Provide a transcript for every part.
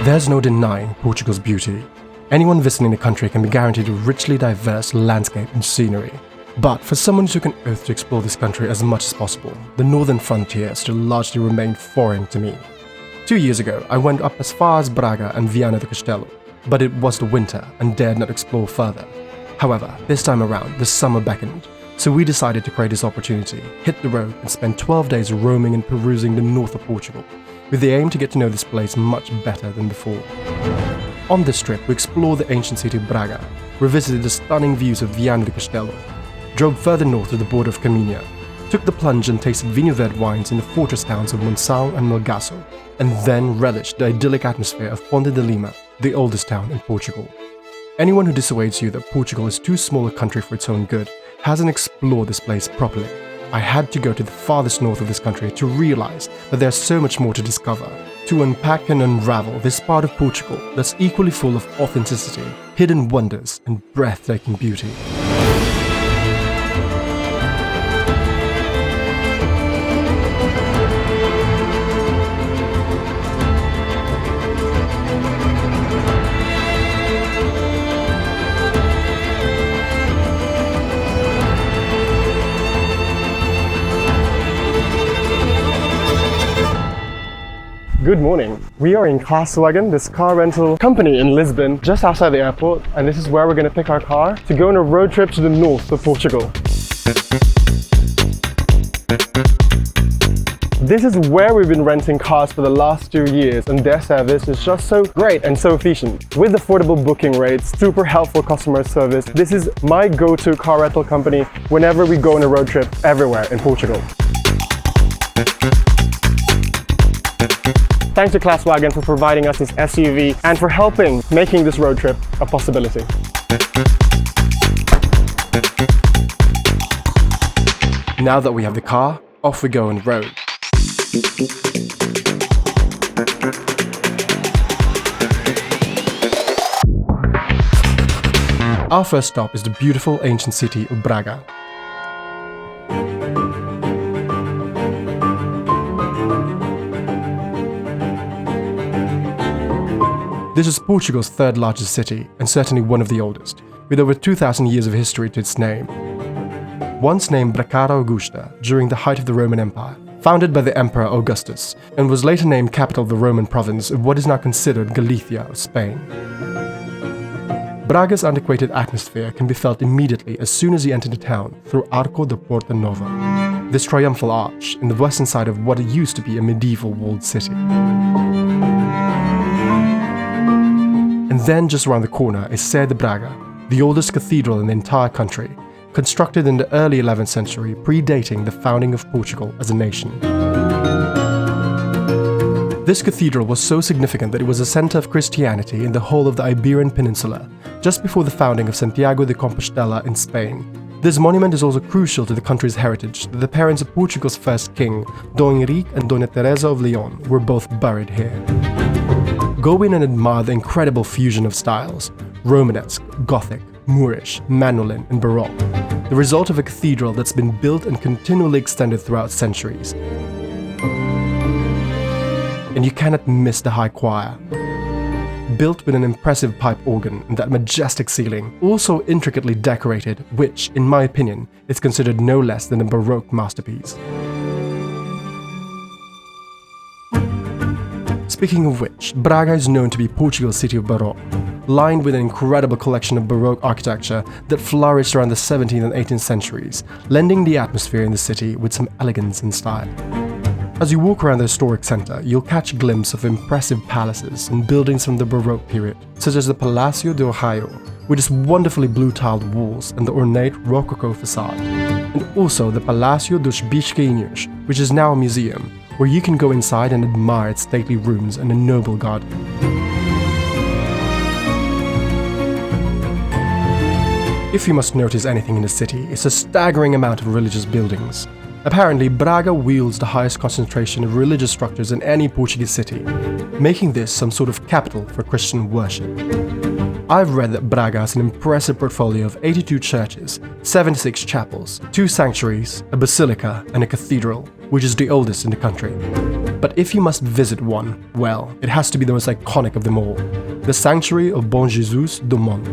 There's no denying Portugal's beauty. Anyone visiting the country can be guaranteed a richly diverse landscape and scenery. But for someone who took an oath to explore this country as much as possible, the northern frontier still largely remained foreign to me. 2 years ago, I went up as far as Braga and Viana de Castelo, but it was the winter and dared not explore further. However, this time around, the summer beckoned, so we decided to create this opportunity, hit the road and spend 12 days roaming and perusing the north of Portugal, with the aim to get to know this place much better than before. On this trip, we explored the ancient city of Braga, revisited the stunning views of Viana de Castelo, drove further north to the border of Caminha, took the plunge and tasted Vinho Verde wines in the fortress towns of Monção and Melgaço, and then relished the idyllic atmosphere of Ponte de Lima, the oldest town in Portugal. Anyone who dissuades you that Portugal is too small a country for its own good hasn't explored this place properly. I had to go to the farthest north of this country to realize that there's so much more to discover, to unpack and unravel this part of Portugal that's equally full of authenticity, hidden wonders, and breathtaking beauty. Good morning. We are in Castelo, this car rental company in Lisbon, just outside the airport, and this is where we're going to pick our car to go on a road trip to the north of Portugal. This is where we've been renting cars for the last 2 years, and their service is just so great and so efficient. With affordable booking rates, super helpful customer service, this is my go-to car rental company whenever we go on a road trip everywhere in Portugal. Thanks to Castelo for providing us this SUV and for helping making this road trip a possibility. Now that we have the car, off we go on the road. Our first stop is the beautiful ancient city of Braga. This is Portugal's third largest city, and certainly one of the oldest, with over 2,000 years of history to its name. Once named Bracara Augusta during the height of the Roman Empire, founded by the Emperor Augustus, and was later named capital of the Roman province of what is now considered Galicia of Spain. Braga's antiquated atmosphere can be felt immediately as soon as you enter the town through Arco da Porta Nova, this triumphal arch in the western side of what used to be a medieval walled city. And then just around the corner is Sé de Braga, the oldest cathedral in the entire country, constructed in the early 11th century, predating the founding of Portugal as a nation. This cathedral was so significant that it was a center of Christianity in the whole of the Iberian Peninsula, just before the founding of Santiago de Compostela in Spain. This monument is also crucial to the country's heritage, that the parents of Portugal's first king, Dom Henrique and Dona Teresa of Leon, were both buried here. Go in and admire the incredible fusion of styles: Romanesque, Gothic, Moorish, Manuelin, and Baroque, the result of a cathedral that's been built and continually extended throughout centuries. And you cannot miss the high choir. Built with an impressive pipe organ and that majestic ceiling, also intricately decorated, which, in my opinion, is considered no less than a Baroque masterpiece. Speaking of which, Braga is known to be Portugal's city of Baroque, lined with an incredible collection of Baroque architecture that flourished around the 17th and 18th centuries, lending the atmosphere in the city with some elegance and style. As you walk around the historic centre, you'll catch a glimpse of impressive palaces and buildings from the Baroque period, such as the Palácio do Arraio, with its wonderfully blue-tiled walls and the ornate Rococo facade, and also the Palácio dos Biscainhos, which is now a museum, where you can go inside and admire its stately rooms and a noble garden. If you must notice anything in the city, it's a staggering amount of religious buildings. Apparently, Braga wields the highest concentration of religious structures in any Portuguese city, making this some sort of capital for Christian worship. I've read that Braga has an impressive portfolio of 82 churches, 76 chapels, 2 sanctuaries, a basilica, and a cathedral, which is the oldest in the country. But if you must visit one, well, it has to be the most iconic of them all, the sanctuary of Bom Jesus do Monte.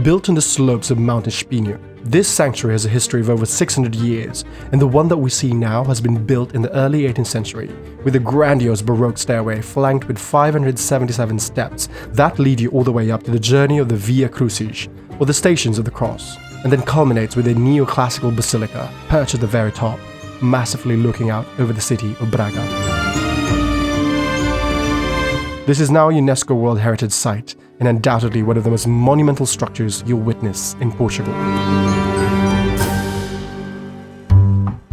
Built on the slopes of Mount Espinho, this sanctuary has a history of over 600 years, and the one that we see now has been built in the early 18th century, with a grandiose Baroque stairway flanked with 577 steps that lead you all the way up to the journey of the Via Crucis, or the Stations of the Cross, and then culminates with a neoclassical basilica perched at the very top, massively looking out over the city of Braga. This is now a UNESCO World Heritage Site, and undoubtedly one of the most monumental structures you'll witness in Portugal.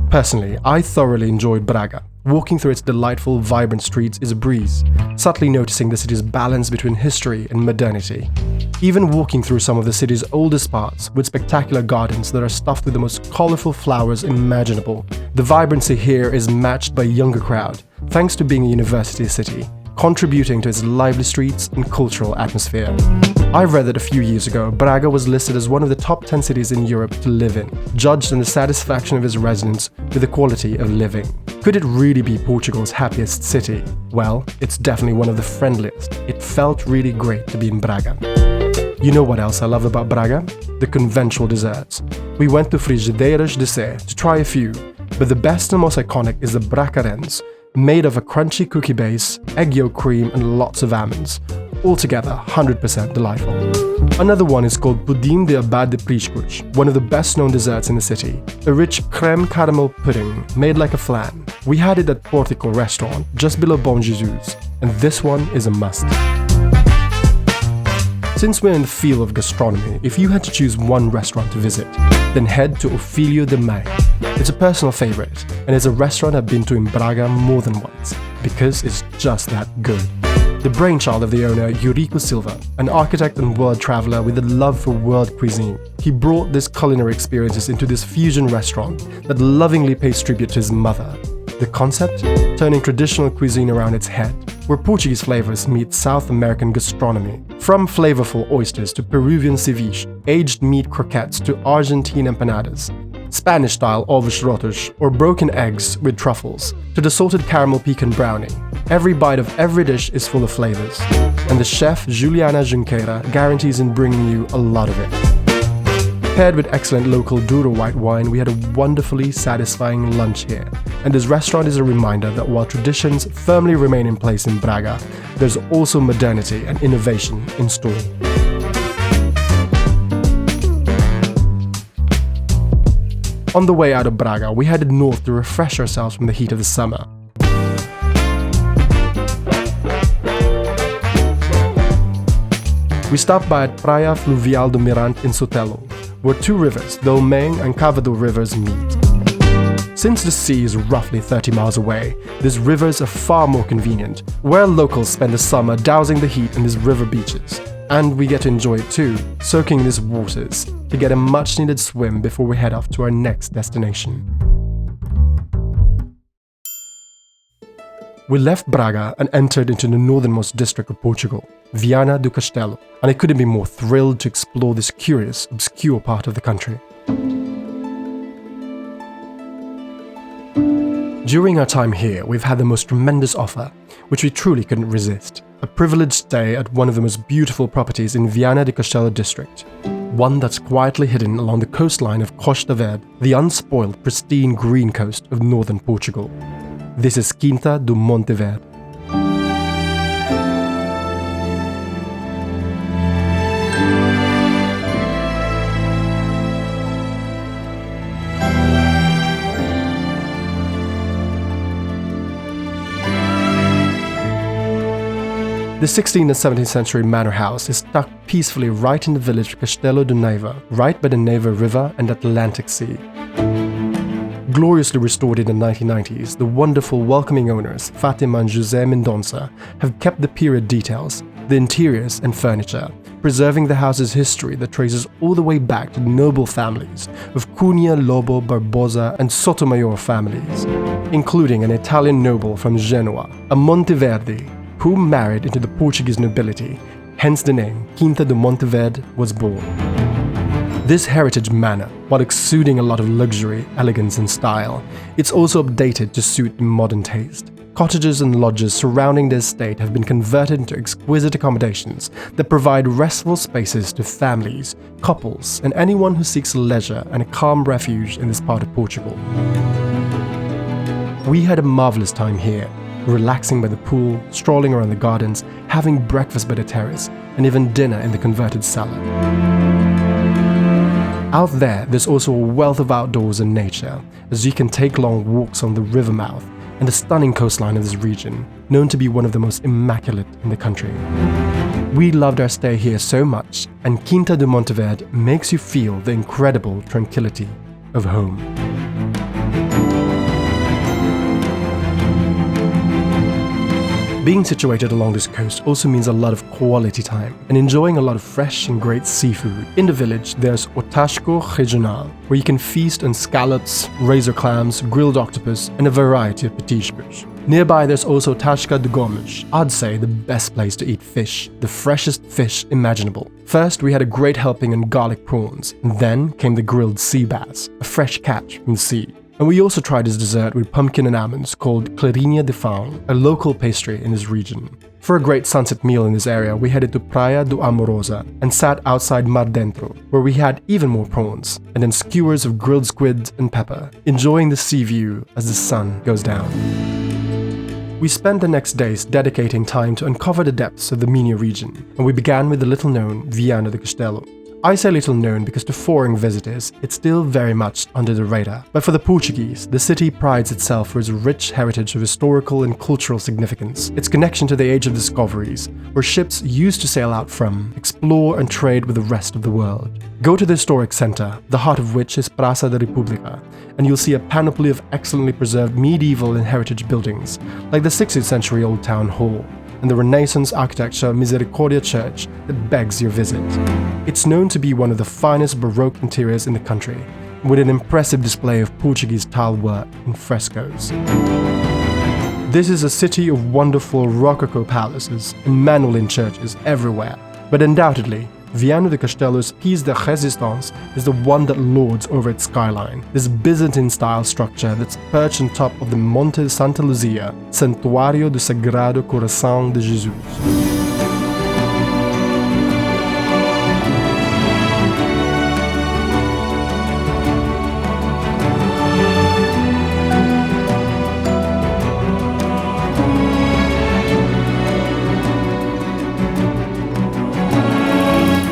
Personally, I thoroughly enjoyed Braga. Walking through its delightful, vibrant streets is a breeze, subtly noticing the city's balance between history and modernity. Even walking through some of the city's oldest parts, with spectacular gardens that are stuffed with the most colourful flowers imaginable, the vibrancy here is matched by a younger crowd, thanks to being a university city, contributing to its lively streets and cultural atmosphere. I read that a few years ago, Braga was listed as one of the top 10 cities in Europe to live in, judged on the satisfaction of its residents with the quality of living. Could it really be Portugal's happiest city? Well, it's definitely one of the friendliest. It felt really great to be in Braga. You know what else I love about Braga? The conventual desserts. We went to Frigideiras de Sé to try a few, but the best and most iconic is the bracarense, made of a crunchy cookie base, egg yolk cream and lots of almonds. Altogether, 100% delightful. Another one is called pudim de abad de priscos, one of the best known desserts in the city. A rich creme caramel pudding made like a flan. We had it at Portico restaurant, just below Bom Jesus, and this one is a must. Since we're in the field of gastronomy, if you had to choose one restaurant to visit, then head to O Filho de Mãe. It's a personal favorite, and it's a restaurant I've been to in Braga more than once, because it's just that good. The brainchild of the owner, Eurico Silva, an architect and world traveler with a love for world cuisine. He brought these culinary experiences into this fusion restaurant that lovingly pays tribute to his mother. The concept? Turning traditional cuisine around its head, where Portuguese flavors meet South American gastronomy. From flavorful oysters to Peruvian ceviche, aged meat croquettes to Argentine empanadas, Spanish-style ovos rotos or broken eggs with truffles, to the salted caramel pecan brownie. Every bite of every dish is full of flavors, and the chef Juliana Junqueira guarantees in bringing you a lot of it. Paired with excellent local Douro white wine, we had a wonderfully satisfying lunch here, and this restaurant is a reminder that while traditions firmly remain in place in Braga, there's also modernity and innovation in store. On the way out of Braga, we headed north to refresh ourselves from the heat of the summer. We stopped by at Praia Fluvial do Mirante in Suello, where two rivers, the Omeng and Cavado rivers, meet. Since the sea is roughly 30 miles away, these rivers are far more convenient, where locals spend the summer dousing the heat in these river beaches. And we get to enjoy it too, soaking in these waters, to get a much-needed swim before we head off to our next destination. We left Braga and entered into the northernmost district of Portugal, Viana do Castelo, and I couldn't be more thrilled to explore this curious, obscure part of the country. During our time here, we've had the most tremendous offer, which we truly couldn't resist. A privileged stay at one of the most beautiful properties in Viana do Castelo district. One that's quietly hidden along the coastline of Costa Verde, the unspoiled, pristine green coast of northern Portugal. This is Quinta do Monte Verde. The 16th and 17th century manor house is tucked peacefully right in the village of Castelo do Neiva, right by the Neiva River and Atlantic Sea. Gloriously restored in the 1990s, the wonderful, welcoming owners, Fatima and José Mendonça, have kept the period details, the interiors and furniture, preserving the house's history that traces all the way back to the noble families of Cunha, Lobo, Barbosa and Sotomayor families, including an Italian noble from Genoa, a Monteverde, who married into the Portuguese nobility, hence the name Quinta do Monte Verde was born. This heritage manor, while exuding a lot of luxury, elegance and style, it's also updated to suit modern taste. Cottages and lodges surrounding the estate have been converted into exquisite accommodations that provide restful spaces to families, couples, and anyone who seeks leisure and a calm refuge in this part of Portugal. We had a marvelous time here, relaxing by the pool, strolling around the gardens, having breakfast by the terrace, and even dinner in the converted cellar. Out there's also a wealth of outdoors and nature, as you can take long walks on the river mouth and the stunning coastline of this region, known to be one of the most immaculate in the country. We loved our stay here so much, and Quinta do Monte Verde makes you feel the incredible tranquility of home. Being situated along this coast also means a lot of quality time and enjoying a lot of fresh and great seafood. In the village, there's o Tasco Regional, where you can feast on scallops, razor clams, grilled octopus, and a variety of petiscos. Nearby, there's also Tasca de Gomes, I'd say the best place to eat fish, the freshest fish imaginable. First, we had a great helping on garlic prawns, and then came the grilled sea bass, a fresh catch from the sea. And we also tried his dessert with pumpkin and almonds called clarinha de faun, a local pastry in this region. For a great sunset meal in this area, we headed to Praia do Amorosa and sat outside Mar Dentro, where we had even more prawns, and then skewers of grilled squid and pepper, enjoying the sea view as the sun goes down. We spent the next days dedicating time to uncover the depths of the Minho region, and we began with the little-known Viana do Castelo. I say little known because to foreign visitors, it's still very much under the radar. But for the Portuguese, the city prides itself for its rich heritage of historical and cultural significance, its connection to the age of discoveries, where ships used to sail out from, explore and trade with the rest of the world. Go to the historic centre, the heart of which is Praça da República, and you'll see a panoply of excellently preserved medieval and heritage buildings, like the 16th century Old Town Hall, and the Renaissance architecture Misericordia Church that begs your visit. It's known to be one of the finest Baroque interiors in the country, with an impressive display of Portuguese tile work and frescoes. This is a city of wonderful Rococo palaces and Manuelin churches everywhere, but undoubtedly, Viana do Castelo's Piece de Resistance is the one that lords over its skyline, this Byzantine-style structure that's perched on top of the Monte Santa Luzia, Santuário do Sagrado Coração de Jesus.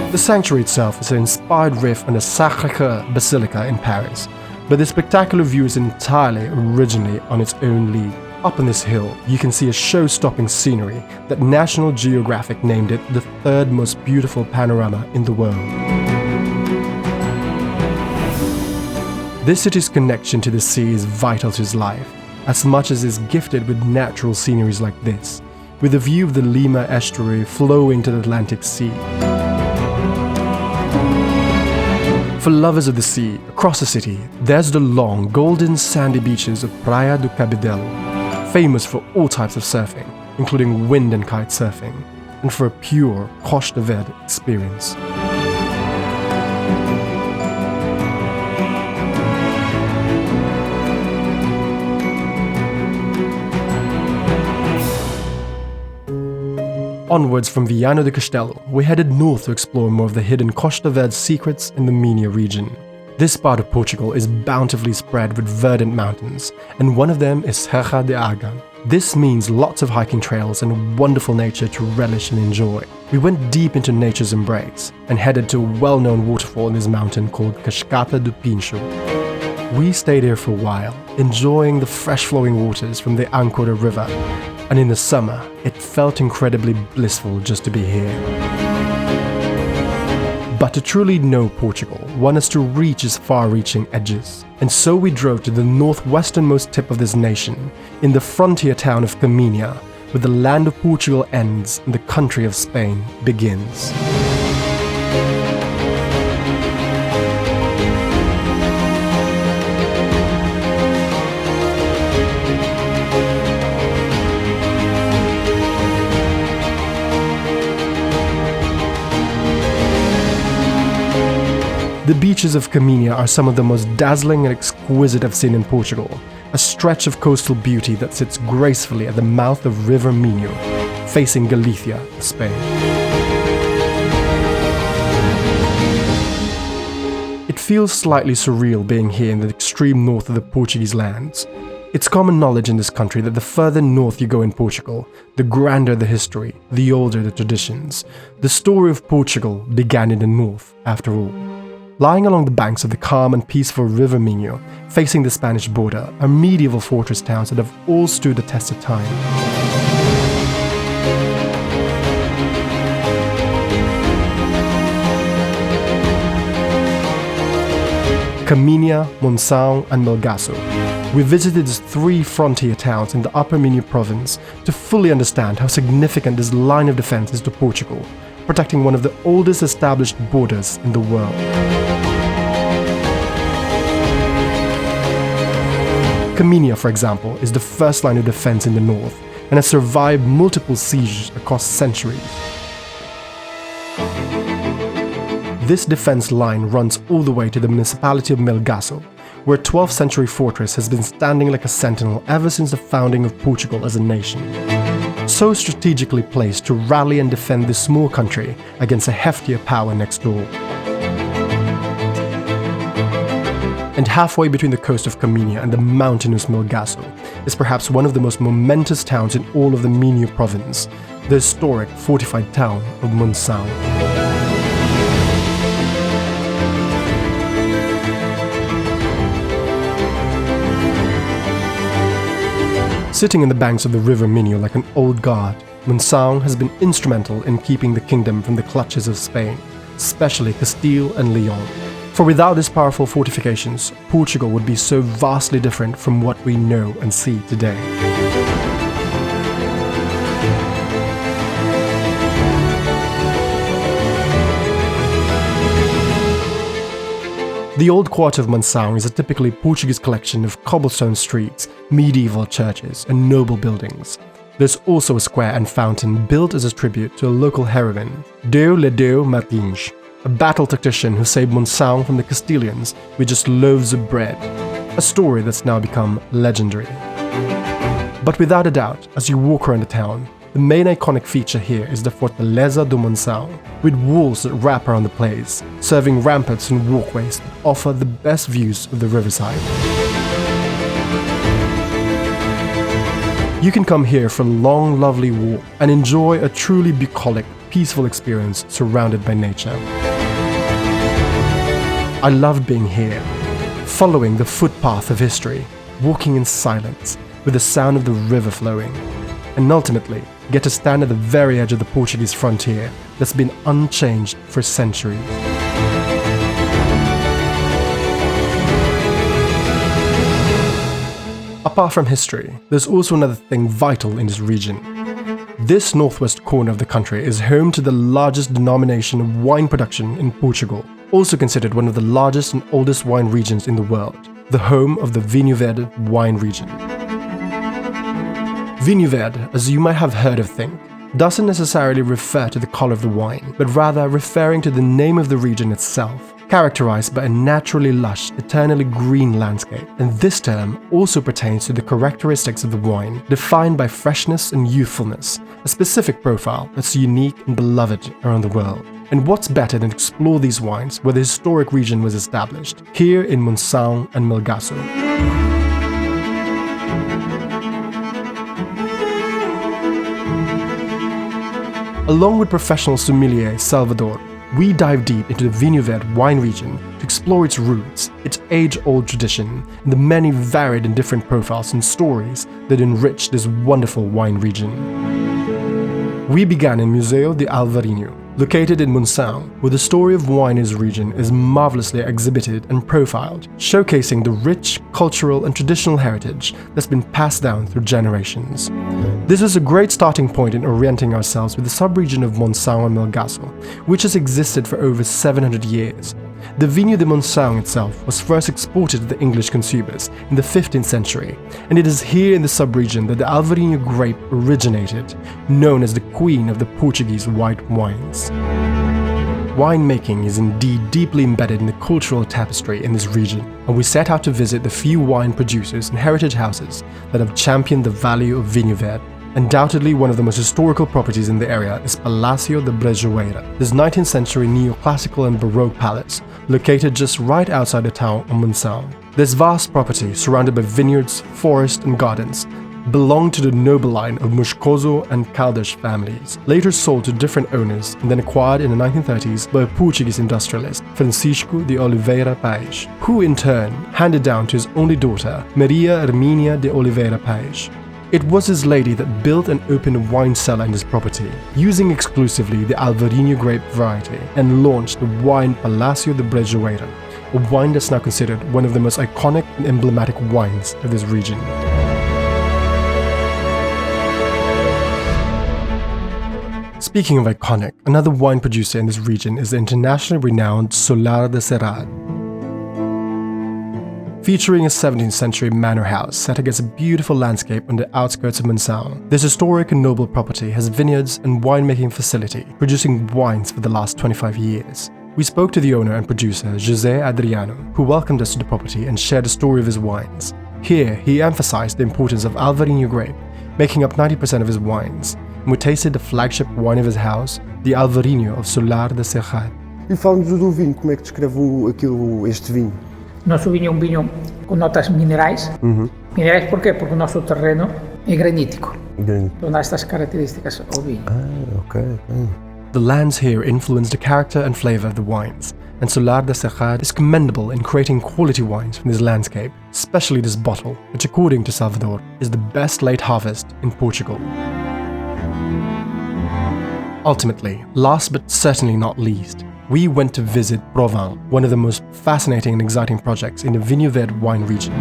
The sanctuary itself is an inspired riff on the Sacré-Cœur Basilica in Paris, but the spectacular view is entirely originally on its own league. Up on this hill, you can see a show-stopping scenery that National Geographic named it the third most beautiful panorama in the world. This city's connection to the sea is vital to its life, as much as it's gifted with natural sceneries like this, with a view of the Lima estuary flowing to the Atlantic Sea. For lovers of the sea, across the city, there's the long, golden, sandy beaches of Praia do Cabedelo, famous for all types of surfing, including wind and kite surfing, and for a pure Costa Verde experience. Onwards from Viana do Castelo, we headed north to explore more of the hidden Costa Verde secrets in the Minho region. This part of Portugal is bountifully spread with verdant mountains, and one of them is Serra de Águia. This means lots of hiking trails and wonderful nature to relish and enjoy. We went deep into nature's embrace and headed to a well-known waterfall in this mountain called Cascata do Pincho. We stayed here for a while, enjoying the fresh-flowing waters from the Ancora River, and in the summer, it felt incredibly blissful just to be here. But to truly know Portugal, one has to reach its far-reaching edges. And so we drove to the northwesternmost tip of this nation, in the frontier town of Caminha, where the land of Portugal ends and the country of Spain begins. The beaches of Caminha are some of the most dazzling and exquisite I've seen in Portugal, a stretch of coastal beauty that sits gracefully at the mouth of River Minho, facing Galicia, Spain. It feels slightly surreal being here in the extreme north of the Portuguese lands. It's common knowledge in this country that the further north you go in Portugal, the grander the history, the older the traditions. The story of Portugal began in the north, after all. Lying along the banks of the calm and peaceful River Minho, facing the Spanish border, are medieval fortress towns that have all stood the test of time. Caminha, Monção and Melgaço. We visited these 3 frontier towns in the Upper Minho province to fully understand how significant this line of defense is to Portugal, protecting one of the oldest established borders in the world. Caminha, for example, is the first line of defense in the north and has survived multiple sieges across centuries. This defense line runs all the way to the municipality of Melgaço, where a 12th century fortress has been standing like a sentinel ever since the founding of Portugal as a nation. So strategically placed to rally and defend this small country against a heftier power next door. And halfway between the coast of Caminha and the mountainous Melgaço is perhaps one of the most momentous towns in all of the Minho province, the historic fortified town of Monção. Sitting in the banks of the River Minho like an old guard, Monção has been instrumental in keeping the kingdom from the clutches of Spain, especially Castile and Leon. For without its powerful fortifications, Portugal would be so vastly different from what we know and see today. The old quarter of Monção is a typically Portuguese collection of cobblestone streets, medieval churches, and noble buildings. There's also a square and fountain built as a tribute to a local heroine, Deu Ledeu Martins, a battle tactician who saved Monção from the Castilians with just loaves of bread, a story that's now become legendary. But without a doubt, as you walk around the town, the main iconic feature here is the Fortaleza do Monção, with walls that wrap around the place, serving ramparts and walkways that offer the best views of the riverside. You can come here for a long, lovely walk and enjoy a truly bucolic, peaceful experience surrounded by nature. I loved being here, following the footpath of history, walking in silence with the sound of the river flowing, and ultimately get to stand at the very edge of the Portuguese frontier that's been unchanged for centuries. Apart from history, there's also another thing vital in this region. This northwest corner of the country is home to the largest denomination of wine production in Portugal, also considered one of the largest and oldest wine regions in the world, the home of the Vinho Verde wine region. Vinho Verde, as you might have heard of think, doesn't necessarily refer to the color of the wine, but rather referring to the name of the region itself, characterized by a naturally lush, eternally green landscape. And this term also pertains to the characteristics of the wine, defined by freshness and youthfulness, a specific profile that's unique and beloved around the world. And what's better than to explore these wines where the historic region was established, here in Monção and Melgaço. Along with professional sommelier Salvador, we dive deep into the Vinho Verde wine region to explore its roots, its age-old tradition, and the many varied and different profiles and stories that enrich this wonderful wine region. We began in Museu de Alvarinho, located in Monção, where the story of wine in this region is marvelously exhibited and profiled, showcasing the rich cultural and traditional heritage that's been passed down through generations. This was a great starting point in orienting ourselves with the sub-region of Monção and Melgaço, which has existed for over 700 years. The Vinho de Monção itself was first exported to the English consumers in the 15th century, and it is here in the sub-region that the Alvarinho grape originated, known as the queen of the Portuguese white wines. Winemaking is indeed deeply embedded in the cultural tapestry in this region, and we set out to visit the few wine producers and heritage houses that have championed the value of Vinho Verde. Undoubtedly one of the most historical properties in the area is Palácio de Brejoeira, this 19th century neoclassical and Baroque palace located just right outside the town of Monção. This vast property, surrounded by vineyards, forest and gardens, belonged to the noble line of Moscoso and Caldas families, later sold to different owners and then acquired in the 1930s by a Portuguese industrialist, Francisco de Oliveira Paes, who in turn handed down to his only daughter, Maria Hermínia de Oliveira Paes. It was his lady that built and opened a wine cellar in his property, using exclusively the Alvarinho grape variety, and launched the wine Palácio de Brejoeira, a wine that's now considered one of the most iconic and emblematic wines of this region. Speaking of iconic, another wine producer in this region is the internationally renowned Solar de Serrat. Featuring a 17th century manor house set against a beautiful landscape on the outskirts of Monção, this historic and noble property has vineyards and winemaking facility, producing wines for the last 25 years. We spoke to the owner and producer, José Adriano, who welcomed us to the property and shared the story of his wines. Here, he emphasized the importance of Alvarinho grape, making up 90% of his wines, and we tasted the flagship wine of his house, the Alvarinho of Solar de Serrat. E fala-nos do vinho, como é que descreve este vinho? Nosso vinho é um vinho com notas minerais. Minerais porquê? Porque o nosso terreno é granítico. Então dá estas características ao vinho. Ok. The lands here influence the character and flavor of the wines, and Solar de Serrat is commendable in creating quality wines from this landscape, especially this bottle, which according to Salvador, is the best late harvest in Portugal. Ultimately, last but certainly not least, we went to visit Provence, one of the most fascinating and exciting projects in the Vinho Verde wine region.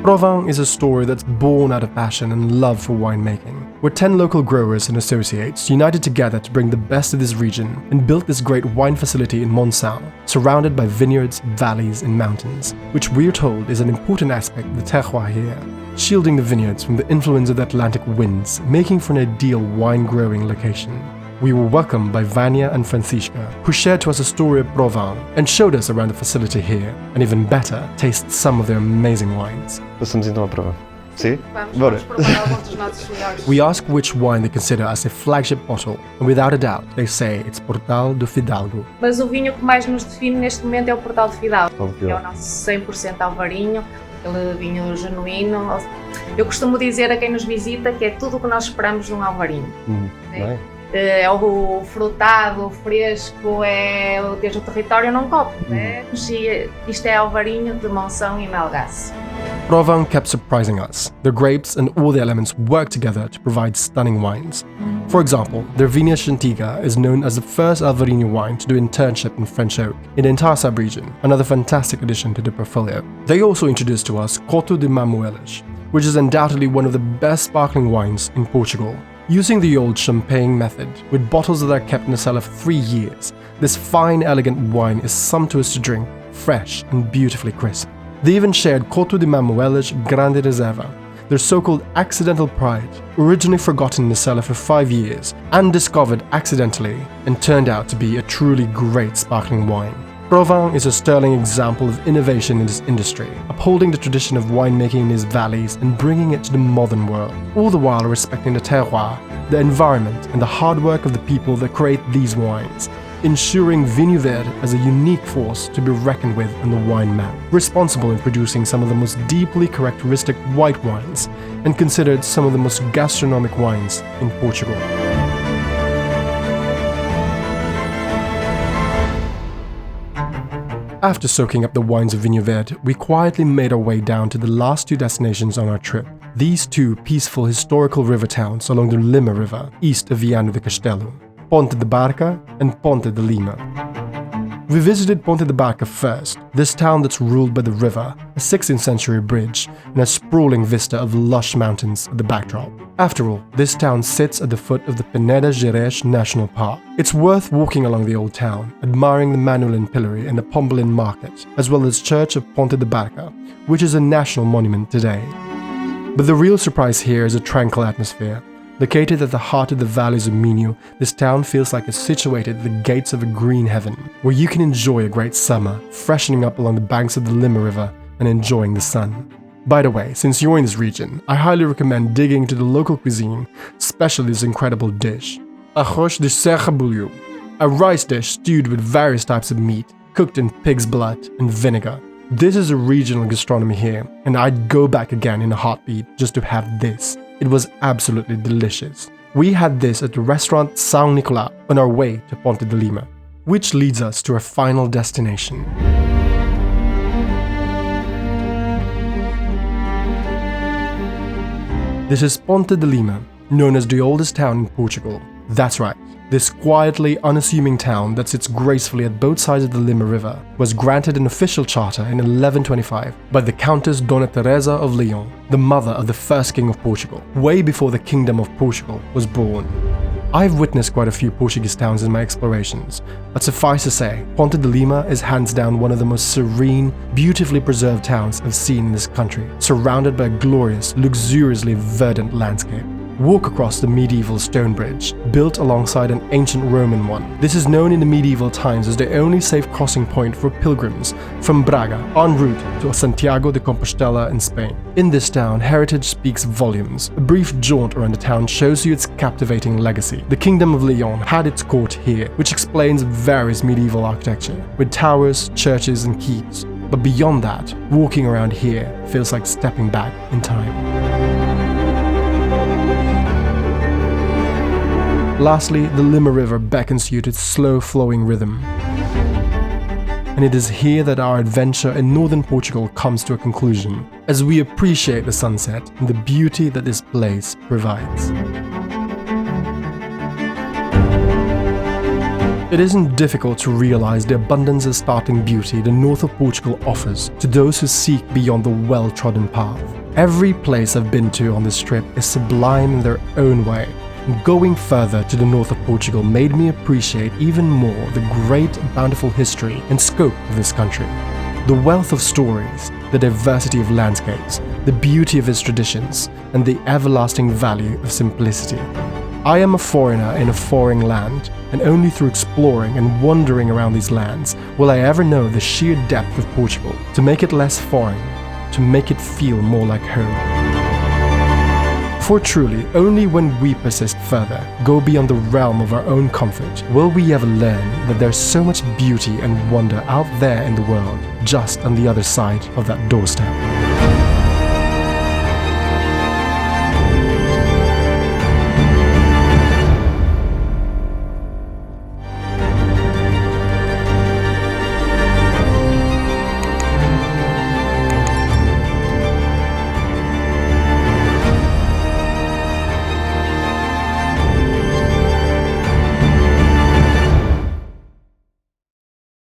Provence is a story that's born out of passion and love for winemaking, where 10 local growers and associates united together to bring the best of this region and built this great wine facility in Monção, surrounded by vineyards, valleys and mountains, which we're told is an important aspect of the terroir here, shielding the vineyards from the influence of the Atlantic winds, making for an ideal wine-growing location. We were welcomed by Vânia and Francisca, who shared to us a story of Provence and showed us around the facility here, and even better, taste some of their amazing wines. Passamos então à prova. Sim? Vamos provar alguns dos nossos melhores. We ask which wine they consider as a flagship bottle, and without a doubt, they say it's Portal do Fidalgo. Mas o vinho que mais nos define neste momento é o Portal do Fidalgo, que é o nosso 100% alvarinho, aquele vinho genuíno. Eu costumo dizer a quem nos visita que é tudo o que nós esperamos de um alvarinho. É o frutado, o fresco, é desde o território num copo. Isto é alvarinho de Monção and Melgaço. Provence kept surprising us. The grapes and all the elements work together to provide stunning wines. For example, their Viña Antiga is known as the first Alvarinho wine to do internship in French oak in the entire sub-region, another fantastic addition to the portfolio. They also introduced to us Coto de Mamoelas, which is undoubtedly one of the best sparkling wines in Portugal. Using the old champagne method, with bottles that are kept in the cellar for 3 years, this fine, elegant wine is sumptuous to drink, fresh and beautifully crisp. They even shared Coto de Mamoelas Grande Reserva, their so-called accidental pride, originally forgotten in the cellar for 5 years, and discovered accidentally, and turned out to be a truly great sparkling wine. Provence is a sterling example of innovation in this industry, upholding the tradition of winemaking in its valleys and bringing it to the modern world, all the while respecting the terroir, the environment and the hard work of the people that create these wines, ensuring Vinho Verde as a unique force to be reckoned with on the wine map, responsible in producing some of the most deeply characteristic white wines and considered some of the most gastronomic wines in Portugal. After soaking up the wines of Vinho Verde, we quietly made our way down to the last 2 destinations on our trip. These 2 peaceful historical river towns along the Lima River, east of Viana do Castelo, Ponte da Barca and Ponte de Lima. We visited Ponte da Barca first, this town that's ruled by the river, a 16th century bridge, and a sprawling vista of lush mountains at the backdrop. After all, this town sits at the foot of the Peneda Gerês National Park. It's worth walking along the old town, admiring the Manuelin Pillory and the Pombalin Market, as well as Church of Ponte da Barca, which is a national monument today. But the real surprise here is a tranquil atmosphere, Located at the heart of the valleys of Minho, this town feels like it's situated at the gates of a green heaven, where you can enjoy a great summer, freshening up along the banks of the Lima River and enjoying the sun. By the way, since you're in this region, I highly recommend digging into the local cuisine, especially this incredible dish, arroz de serrabulho, a rice dish stewed with various types of meat, cooked in pig's blood and vinegar. This is a regional gastronomy here, and I'd go back again in a heartbeat just to have this. It was absolutely delicious. We had this at the restaurant São Nicolau on our way to Ponte de Lima, which leads us to our final destination. This is Ponte de Lima, known as the oldest town in Portugal. That's right, this quietly unassuming town that sits gracefully at both sides of the Lima River was granted an official charter in 1125 by the Countess Dona Teresa of Leon, the mother of the first king of Portugal, way before the Kingdom of Portugal was born. I've witnessed quite a few Portuguese towns in my explorations, but suffice to say, Ponte de Lima is hands down one of the most serene, beautifully preserved towns I've seen in this country, surrounded by a glorious, luxuriously verdant landscape. Walk across the medieval stone bridge, built alongside an ancient Roman one. This is known in the medieval times as the only safe crossing point for pilgrims from Braga en route to Santiago de Compostela in Spain. In this town, heritage speaks volumes. A brief jaunt around the town shows you its captivating legacy. The Kingdom of Leon had its court here, which explains various medieval architecture, with towers, churches and keeps. But beyond that, walking around here feels like stepping back in time. Lastly, the Lima River beckons you to its slow-flowing rhythm. And it is here that our adventure in northern Portugal comes to a conclusion, as we appreciate the sunset and the beauty that this place provides. It isn't difficult to realize the abundance of startling beauty the north of Portugal offers to those who seek beyond the well-trodden path. Every place I've been to on this trip is sublime in their own way. Going further to the north of Portugal made me appreciate even more the great, bountiful history and scope of this country. The wealth of stories, the diversity of landscapes, the beauty of its traditions, and the everlasting value of simplicity. I am a foreigner in a foreign land, and only through exploring and wandering around these lands will I ever know the sheer depth of Portugal, to make it less foreign, to make it feel more like home. For truly, only when we persist further, go beyond the realm of our own comfort, will we ever learn that there's so much beauty and wonder out there in the world, just on the other side of that doorstep.